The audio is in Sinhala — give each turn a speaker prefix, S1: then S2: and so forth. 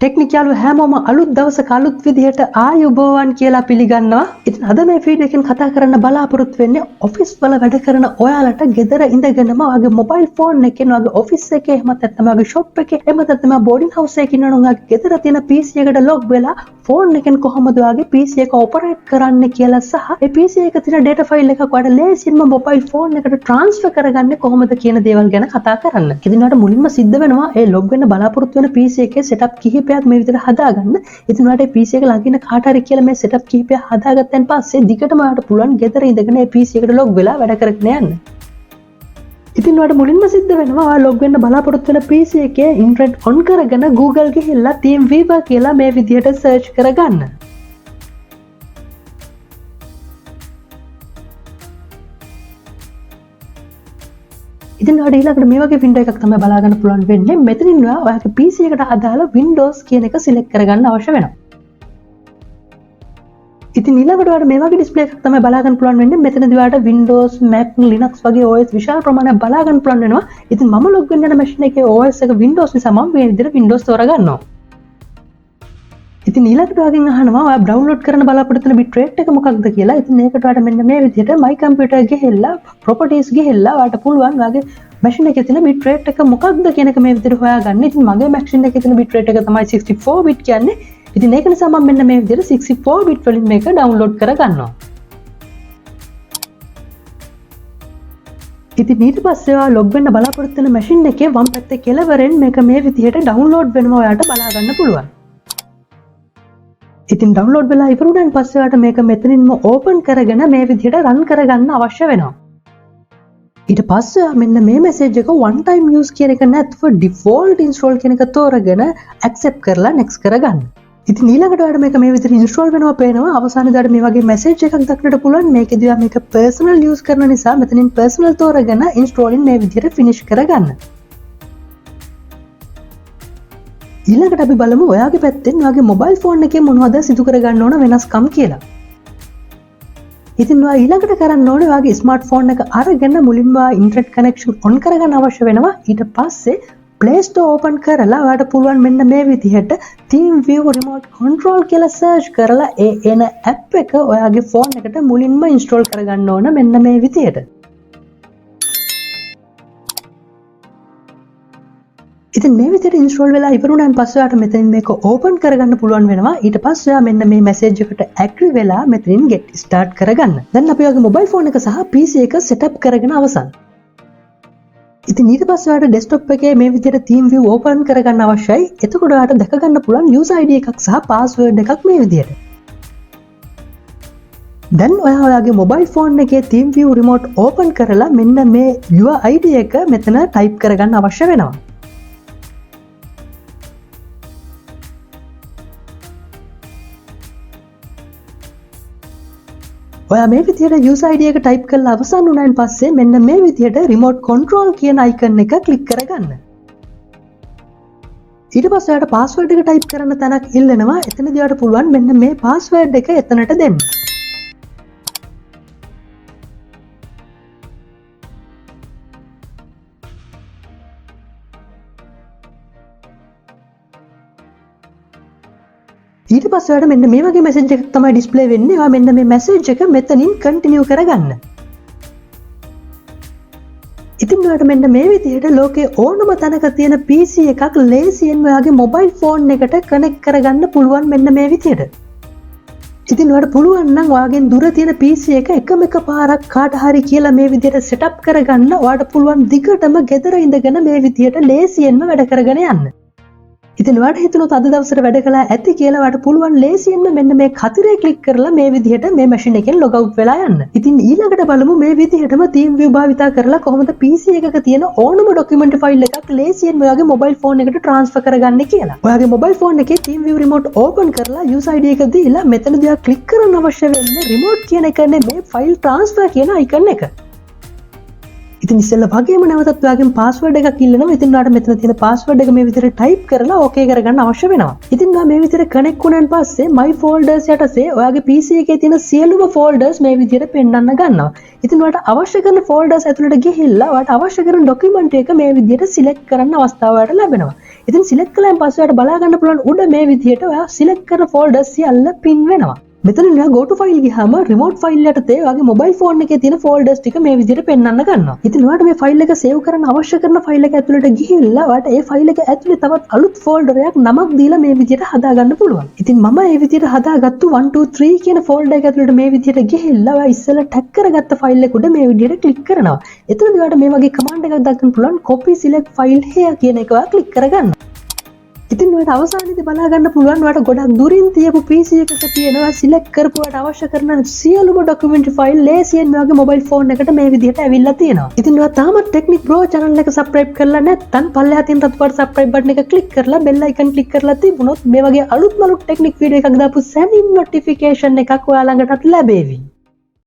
S1: ටෙක්නික් යාළුවෝ හැමෝම අලුත් දවසක අලුත් විදිහට ආයුබෝවන් කියලා පිළිගන්නවා. ඉතින් අද මේ වීඩියෝ එකෙන් කතා කරන්න බලාපොරොත්තු වෙන්නේ ඔෆිස් වල වැඩ කරන ඔයාලට ගෙදර ඉඳගෙනම ඔයාගේ මොබයිල් ෆෝන් එකෙන් ඔයාගේ ඔෆිස් එකේ එහෙම නැත්නම් ඔයාගේ ෂොප් එකේ එහෙම නැත්නම් බෝඩින් හවුස් එකේ ඉන්නවනම් ඔයාගේ ගෙදර තියෙන PC එකට ලොග් වෙලා ෆෝන් එකෙන් කොහොමද ඔයාගේ PC එක ඔපරේට් කරන්නේ කියලා සහ ඒ PC එකේ තියෙන data file එකක් ඔයාලට ලේසියෙන්ම මොබයිල් ෆෝන් එකට ට්‍රාන්ස්ෆර් කරගන්නේ කොහොමද කියන දේවල් ගැන කතා කරන්න. ඉතින් ඔයාලට මුලින්ම සිද්ධ වෙනවා ඒ ලොග් වෙන්න බලාපොරොත්තු වෙන PC එකේ setup කිහිපයක් මේ විදිහට හදාගන්න. ඉතින් ඔයාලට PC එක ළඟින් කාට හරි කියලා මේ setup කිහිපයක් හදාගත්තන් පස්සේ දිගටම ඔයාලට පුළුවන් ගෙදර ඉඳගෙන මේ PC එකට log වෙලා වැඩ කරගෙන යන්න. ඉතින් ඔයාලට මුලින්ම සිද්ධ වෙනවා ඔයා log වෙන්න බලාපොරොත්තු වෙන PC එකේ ඉන්ටර්නෙට් on කරගෙන Google ගිහිල්ලා TeamViewer කියලා මේ විදිහට search කරගන්න. ඉතින් ඔයාලට ඊළඟට මේ වගේ window එකක් තමයි බලා ගන්න පුළුවන් වෙන්නේ. මෙතනින් ඔයාගේ PC එකට අදාළ Windows කියන එක select කරගන්න අවශ්‍ය වෙනවා. ඉතින් ඊළඟට ඔයාලට මේ වගේ display එකක් තමයි බලා ගන්න පුළුවන් වෙන්නේ. මෙතනදී ඔයාලට Windows, Mac, Linux වගේ OS විශාල ප්‍රමාණයක් බලා ගන්න පුළුවන් වෙනවා. ඉතින් මම log වෙන්න යන machine එකේ OS එක Windows නිසා මම මේ විදිහට Windows තෝරගන්නවා. ඉතින් ඊළඟට ඔයාගෙන් අහනවා ඔයා download කරන්න බලාපොරොත්තු වෙන bitrate එක මොකක්ද කියලා. ඉතින් ඒකට ඔයාලට මෙන්න මේ විදිහට my computer ගිහිල්ලා properties ගිහිල්ලා ඔයාලට පුළුවන් ඔයාගේ machine එකේ තියෙන bitrate එක මොකක්ද කියන එක මේ විදිහට හොයාගන්න. ඉතින් මගේ machine එකේ තියෙන bitrate එක තමයි 64 bit කියන්නේ. ඉතින් ඒක නිසා මම මෙන්න මේ විදිහට 64 bit වලින් මේක download කරගන්නවා. ඉතින් ඊට පස්සේ ඔයා log වෙන්න බලාපොරොත්තු වෙන machine එකේ වම් පැත්තේ කෙළවරෙන් මේක මේ විදිහට download වෙනවා ඔයාලට බලා ගන්න පුළුවන්. ඉතින් download වෙලා ඉවරුණාන් පස්සේ ඔයාලට මේක මෙතනින්ම open කරගෙන මේ විදිහට run කරගන්න අවශ්‍ය වෙනවා. ඊට පස්සේ මෙන්න මේ message එක one time use කියන එක නැත්නම් default install කියන එක තෝරගෙන accept කරලා next කරගන්න. ඉතින් ඊළඟට ඔයාලට මේක මේ විදිහට install වෙනවා පේනවා. අවසානයේදී ඔයාලට මේ වගේ message එකක් දක්නට පුළුවන්. මේකදී ඔයා මේක personal use කරන නිසා මෙතනින් personal තෝරගෙන installing මේ විදිහට finish කරගන්න. ඊළඟට අපි බලමු ඔයාගේ පැත්තෙන් ඔයාගේ මොබයිල් ෆෝන් එකේ මොනවද සිදු කරගන්න ඕන වෙනස්කම් කියලා. ඉතින් ඔයා ඊළඟට කරන්න ඕනේ ඔයාගේ ස්මාර්ට්ෆෝන් එක අරගෙන මුලින්ම ඉන්ටර්නෙට් කනෙක්ෂන් ඔන් කරගන්න අවශ්‍ය වෙනවා. ඊට පස්සේ Play Store open කරලා ඔයාට පුළුවන් මෙන්න මේ විදිහට TeamViewer Remote Control කියලා search කරලා ඒ එන app එක ඔයාගේ ෆෝන් එකට මුලින්ම install කරගන්න ඕන මෙන්න මේ විදිහට. ඉතින් මේ විදිහට install වෙලා ඉවරුණාන් පස්සේ ඔයාලට මෙතනින් මේක open කරගන්න පුළුවන් වෙනවා. ඊට පස්සේ ඔයා මෙන්න මේ message එකට agree වෙලා මෙතනින් get start කරගන්න. දැන් අපි ඔයාගේ mobile phone එක සහ PC එක setup කරගෙන අවසන්. ඉතින් ඊට පස්සේ ඔයාලට desktop එකේ මේ විදිහට TeamViewer open කරගන්න අවශ්‍යයි. එතකොට ඔයාලට දැක ගන්න පුළුවන් user ID එකක් සහ password එකක් මේ විදිහට. දැන් ඔයාගේ mobile phone එකේ TeamViewer remote open කරලා මෙන්න මේ user ID එක මෙතන type කරගන්න අවශ්‍ය වෙනවා. ඔයා මේ විදිහට user ID එක type කරලා අවසන් වුණාන් පස්සේ මෙන්න මේ විදිහට remote control කියන icon එක click කරගන්න. ඊට පස්සේ ඔයාට password එක type කරන්න තැනක් ඉල්ලනවා. එතනදී ඔයාට පුළුවන් මෙන්න මේ password එක එතනට දෙන්න. ඊට පස්සේ ඔයාලට මෙන්න මේ වගේ message එකක් තමයි display වෙන්නේ. ඔයා මෙන්න මේ message එක මෙතනින් continue කරගන්න. ඉතින් ඔයාලට මෙන්න මේ විදිහට ලෝකේ ඕනම තැනක තියෙන PC එකක් ලේසියෙන් ඔයාගේ mobile phone එකට connect කරගන්න පුළුවන් මෙන්න මේ විදිහට. ඉතින් ඔයාලට පුළුවන් නම් ඔයාගෙන් දුර තියෙන PC එක එකම එක පාරක් කාට හරි කියලා මේ විදිහට setup කරගන්න. ඔයාලට පුළුවන් දිගටම ගෙදර ඉඳගෙන මේ විදිහට ලේසියෙන්ම වැඩ කරගෙන යන්න. ඉතින් ඔයාලට හිතුනොත් අද දවසට වැඩ කළා ඇති කියලා ඔයාලට පුළුවන් ලේසියෙන්ම මෙන්න මේ කතරේ ක්ලික් කරලා මේ විදිහට මේ මැෂින් එකෙන් ලොග් අවුට් වෙලා යන්න. ඉතින් ඊළඟට බලමු මේ විදිහටම TeamViewer භාවිතා කරලා කොහොමද PC එකක තියෙන ඕනම ડોකියුමන්ට් ෆයිල් එකක් ලේසියෙන් ඔයාගේ මොබයිල් ෆෝන් එකට ට්‍රාන්ස්ෆර් කරගන්නේ කියලා. ඔයාගේ මොබයිල් ෆෝන් එකේ TeamViewer remote open කරලා user ID එක දීලා මෙතනදී ඔයා ක්ලික් කරන්න අවශ්‍ය වෙන්නේ remote කියන එක නෙමෙයි file transfer කියන icon එක. ඉතින් ඉස්සෙල්ලා වගේම නැවතත් ඔයාගෙන් password එකක් ඉල්ලනවා. ඉතින් ඔයාලට මෙතන තියෙන password එක මේ විදිහට type කරලා okay කරගන්න අවශ්‍ය වෙනවා. ඉතින් ඔයා මේ විදිහට connect වුණාන් පස්සේ my folders යටතේ ඔයාගේ PC එකේ තියෙන සියලුම folders මේ විදිහට පෙන්වන්න ගන්නවා. ඉතින් ඔයාලට අවශ්‍ය කරන folders ඇතුළට ගිහිල්ලා ඔයාලට අවශ්‍ය කරන document එක මේ විදිහට select කරන්න අවස්ථාව ඔයාලට ලැබෙනවා. ඉතින් සිලෙක්ට් කළාන් පස්සේ ඔයාලට බලා ගන්න පුළුවන් උඩ මේ විදිහට ඔයා සිලෙක්ට් කරන ෆෝල්ඩර්ස් සියල්ල පින් වෙනවා. මෙතන ඔයා go to file ගියාම remote file යටතේ ඔයාගේ mobile phone එකේ තියෙන folders ටික මේ විදිහට පෙන්වන්න ගන්නවා. ඉතින් ඔයාලට මේ file එක save කරන්න අවශ්‍ය කරන file එක ඇතුළට ගිහිල්ලා ඔයාලට ඒ file එක ඇතුලේ තවත් අලුත් folder එකක් නමක් දීලා මේ විදිහට හදා ගන්න පුළුවන්. ඉතින් මම මේ විදිහට හදාගත්තු 1 2 3 කියන folder එක ඇතුළට මේ විදිහට ගිහිල්ලා ඔයා ඉස්සෙල්ලා tag කරගත්ත file එක උඩ මේ විදිහට click කරනවා. එතනදී ඔයාලට මේ වගේ command එකක් දාන්න පුළුවන් copy select file here කියන එක ඔයා click කරගන්න. ඉතින් ඔයාලට අවසානයේදී බලා ගන්න පුළුවන් ඔයාලට ගොඩක් දුරින් තියපු PC එකක තියෙනවා සිලෙක්ට් කරපු ඔයාලට අවශ්‍ය කරන සියලුම ඩොකියුමන්ට් ෆයිල් ලේසියෙන් මේ වගේ මොබයිල් ෆෝන් එකට මේ විදිහට ඇවිල්ලා තියෙනවා. ඉතින් ඔයා තාමත් ටෙක්නික් ප්‍රෝ channel එක subscribe කරලා නැත්නම් පල්ලෙහා තියෙන රතුපාට subscribe button එක click කරලා bell icon click කරලා තිබුණොත් මේ වගේ අලුත් ටෙක්නික් වීඩියෝ එකක් දාපු සෑම notification එකක් ඔයා ළඟටත් ලැබෙවි.